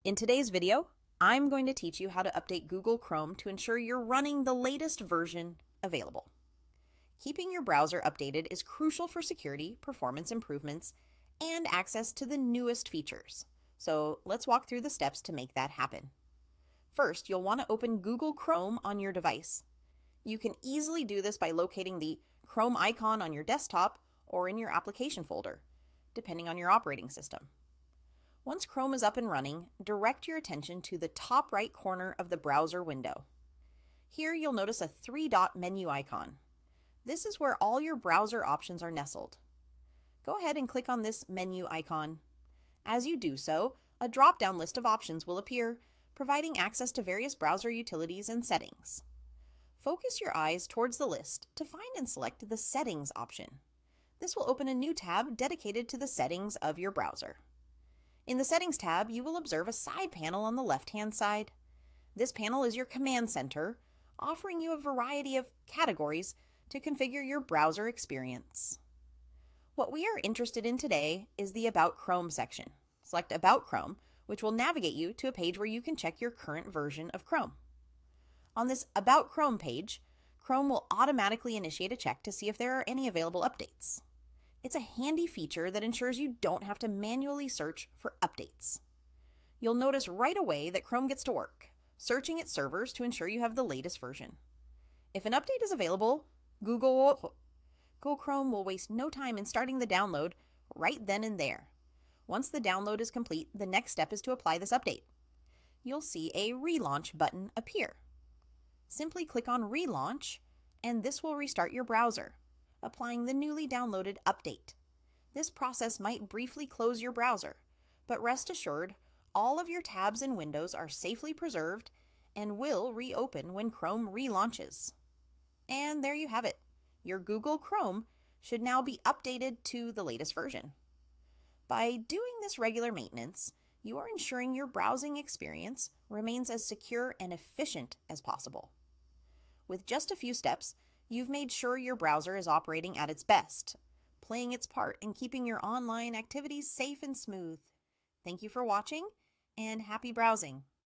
In today's video, I'm going to teach you how to update Google Chrome to ensure you're running the latest version available. Keeping your browser updated is crucial for security, performance improvements, and access to the newest features. So let's walk through the steps to make that happen. First, you'll want to open Google Chrome on your device. You can easily do this by locating the Chrome icon on your desktop or in your application folder, depending on your operating system. Once Chrome is up and running, direct your attention to the top right corner of the browser window. Here you'll notice a three-dot menu icon. This is where all your browser options are nestled. Go ahead and click on this menu icon. As you do so, a drop-down list of options will appear, providing access to various browser utilities and settings. Focus your eyes towards the list to find and select the Settings option. This will open a new tab dedicated to the settings of your browser. In the Settings tab, you will observe a side panel on the left-hand side. This panel is your command center, offering you a variety of categories to configure your browser experience. What we are interested in today is the About Chrome section. Select About Chrome, which will navigate you to a page where you can check your current version of Chrome. On this About Chrome page, Chrome will automatically initiate a check to see if there are any available updates. It's a handy feature that ensures you don't have to manually search for updates. You'll notice right away that Chrome gets to work, searching its servers to ensure you have the latest version. If an update is available, Google Chrome will waste no time in starting the download right then and there. Once the download is complete, the next step is to apply this update. You'll see a Relaunch button appear. Simply click on Relaunch, and this will restart your browser, applying the newly downloaded update. This process might briefly close your browser, but rest assured, all of your tabs and windows are safely preserved and will reopen when Chrome relaunches. And there you have it. Your Google Chrome should now be updated to the latest version. By doing this regular maintenance, you are ensuring your browsing experience remains as secure and efficient as possible. With just a few steps, you've made sure your browser is operating at its best, playing its part in keeping your online activities safe and smooth. Thank you for watching, and happy browsing!